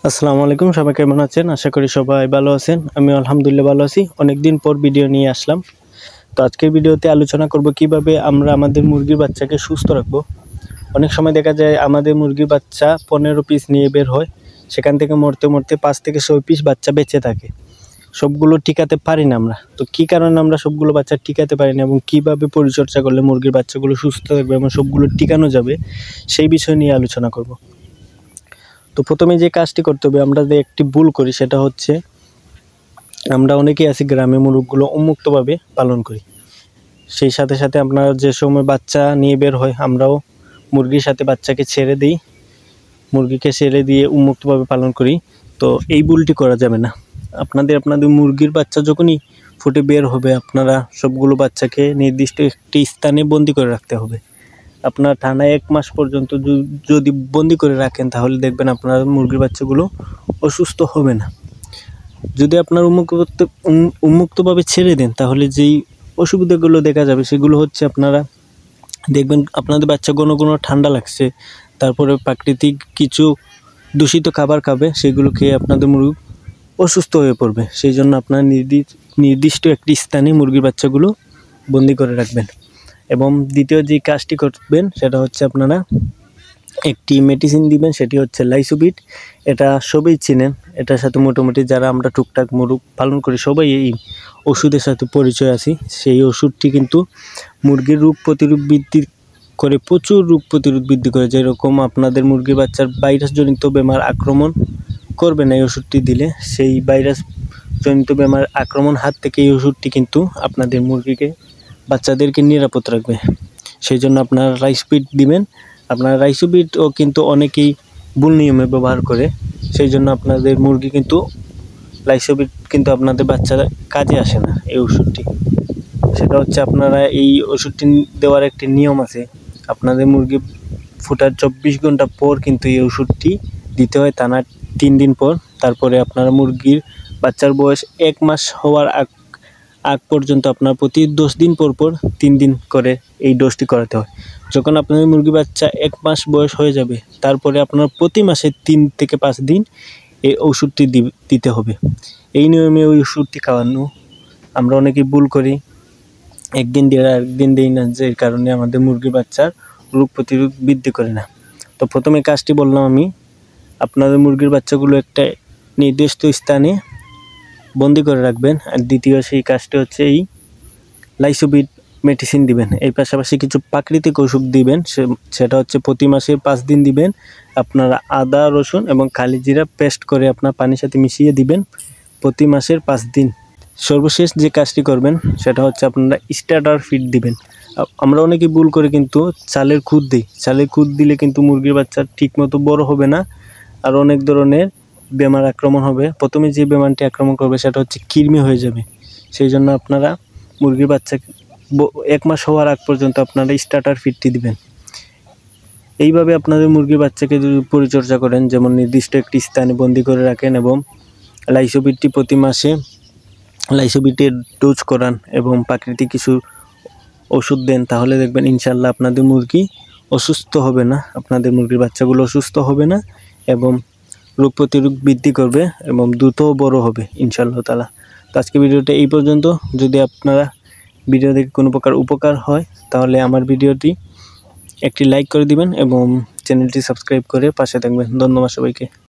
আসসালামু আলাইকুম, সবাই কেমন আছেন? আশা করি সবাই ভালো আছেন। আমি আলহামদুলিল্লাহ ভালো আছি। অনেকদিন পর ভিডিও নিয়ে আসলাম। তো আজকের ভিডিওতে আলোচনা করব কিভাবে আমরা আমাদের মুরগির বাচ্চাকে সুস্থ রাখবো। অনেক সময় দেখা যায় আমাদের মুরগির বাচ্চা 15 পিস নিয়ে বের হয়, সেখান থেকে মরতে মরতে 5 থেকে 6 পিস বাচ্চা বেঁচে থাকে। সবগুলো টিকাতে পারি না আমরা। তো কী কারণে আমরা সবগুলো বাচ্চা টিকাতে পারি না এবং কীভাবে পরিচর্যা করলে মুরগির বাচ্চাগুলো সুস্থ থাকবে এবং সবগুলো টিকানো যাবে, সেই বিষয় নিয়ে আলোচনা করব। তো প্রথমে যে কাজটি করতে হবে, আমরা যে একটি ভুল করি সেটা হচ্ছে আমরা অনেকেই আছি গ্রামে মুরগগুলো উন্মুক্তভাবে পালন করি। সেই সাথে সাথে আপনার যে সময় বাচ্চা নিয়ে বের হয় আমরাও মুরগির সাথে বাচ্চাকে ছেড়ে দিই, মুরগিকে ছেড়ে দিয়ে উন্মুক্তভাবে পালন করি। তো এই ভুলটি করা যাবে না। আপনাদের মুরগির বাচ্চা যখনই ফুটে বের হবে আপনারা সবগুলো বাচ্চাকে নির্দিষ্ট একটি স্থানে বন্দি করে রাখতে হবে। আপনার টানা 1 মাস পর্যন্ত যদি বন্দি করে রাখেন তাহলে দেখবেন আপনার মুরগির বাচ্চাগুলো অসুস্থ হবে না। যদি আপনার উন্মুক্তভাবে ছেড়ে দেন তাহলে যেই অসুবিধাগুলো দেখা যাবে সেগুলো হচ্ছে আপনারা দেখবেন আপনাদের বাচ্চা কোনো ঠান্ডা লাগছে, তারপরে প্রাকৃতিক কিছু দূষিত খাবার খাবে, সেগুলো খেয়ে আপনাদের মুরগি অসুস্থ হয়ে পড়বে। সেই জন্য আপনার নির্দিষ্ট একটি স্থানে মুরগির বাচ্চাগুলো বন্দি করে রাখবেন। এবং দ্বিতীয় যে কাজটি করবেন সেটা হচ্ছে আপনারা একটি মেডিসিন দিবেন, সেটি হচ্ছে লাইসোবিট। এটা সবাই চিনেন, এটার সাথে মোটামুটি যারা আমরা টুকটাক মুরগ পালন করি সবাই এই ওষুধের সাথে পরিচয় আছি। সেই ওষুধটি কিন্তু মুরগির রোগ প্রতিরোধ বৃদ্ধি করে, প্রচুর রোগ প্রতিরোধ বৃদ্ধি করে। যেরকম আপনাদের মুরগির বাচ্চার ভাইরাসজনিত বেমার আক্রমণ করবে না এই ওষুধটি দিলে, সেই ভাইরাসজনিত বেমার আক্রমণ হাত থেকে এই ওষুধটি কিন্তু আপনাদের মুরগিকে বাচ্চাদেরকে নিরাপদ রাখবে। সেই জন্য আপনারা লাইসোবিট দিবেন। আপনার লাইসোবিটও কিন্তু অনেকেই ভুল নিয়মে ব্যবহার করে, সেই জন্য আপনাদের মুরগি কিন্তু লাইসোবিট কিন্তু আপনাদের বাচ্চার কাজে আসে না এই ওষুধটি। সেটা হচ্ছে আপনারা এই ওষুধটি দেওয়ার একটি নিয়ম আছে। আপনাদের মুরগি ফোটার 24 ঘন্টা পর কিন্তু এই ওষুধটি দিতে হয়, টানা 3 দিন পর। তারপরে আপনারা মুরগির বাচ্চার বয়স 1 মাস হওয়ার আগ পর্যন্ত আপনার প্রতি 10 দিন পর 3 দিন করে এই ডোজটি করাতে হয়। যখন আপনাদের মুরগি বাচ্চা 1 মাস বয়স হয়ে যাবে তারপরে আপনার প্রতি মাসে 3 থেকে 5 দিন এই ওষুধটি দিতে হবে। এই নিয়মে ওই ওষুধটি খাওয়ানো আমরা অনেকেই ভুল করি, একদিন দিয়ে আরেকদিন দিই না, যে কারণে আমাদের মুরগির বাচ্চার রোগ প্রতিরোধ বৃদ্ধি করে না। তো প্রথমে কাজটি বললাম আমি, আপনাদের মুরগির বাচ্চাগুলো একটা নির্দিষ্ট স্থানে বন্দি করে রাখবেন। আর দ্বিতীয় সেই কাজটি হচ্ছে এই লাইসোবিট মেডিসিন দিবেন। এই পাশাপাশি কিছু প্রাকৃতিক ওষুধ দিবেন, সেটা হচ্ছে প্রতি মাসে 5 দিন দিবেন। আপনারা আদা, রসুন এবং কালি জিরা পেস্ট করে আপনার পানির সাথে মিশিয়ে দিবেন প্রতি মাসের 5 দিন। সর্বশেষ যে কাজটি করবেন সেটা হচ্ছে আপনারা স্টার্টার ফিড দিবেন। আমরা অনেকে ভুল করে কিন্তু চালের খুদ দিই। চালের খুদ দিলে কিন্তু মুরগির বাচ্চা ঠিকমতো বড় হবে না, আর অনেক ধরনের বেমার আক্রমণ হবে। প্রথমে যে বেমারটি আক্রমণ করবে সেটা হচ্ছে কৃমি হয়ে যাবে। সেই জন্য আপনারা মুরগির বাচ্চাকে 1 মাস হওয়ার আগ পর্যন্ত আপনারা স্টার্টার ফিডটি দিবেন। এইভাবে আপনাদের মুরগির বাচ্চাকে যদি পরিচর্যা করেন, যেমন নির্দিষ্ট একটি স্থানে বন্দি করে রাখেন এবং লাইসোবিটটি প্রতি মাসে লাইসোবিটের ডোজ করান এবং প্রাকৃতিক কিছু ওষুধ দেন, তাহলে দেখবেন ইনশাল্লাহ আপনাদের মুরগি অসুস্থ হবে না, আপনাদের মুরগির বাচ্চাগুলো অসুস্থ হবে না এবং রোগ প্রতিরোধ বৃদ্ধি করবে এবং দ্রুত বড় হবে ইনশাআল্লাহ তাআলা। তো আজকে ভিডিওটা এই পর্যন্ত। যদি আপনারা ভিডিও দেখে কোনো প্রকার উপকার হয় তাহলে আমার ভিডিওটি একটি লাইক করে দিবেন এবং চ্যানেলটি সাবস্ক্রাইব করে পাশে থাকবেন। ধন্যবাদ সবাইকে।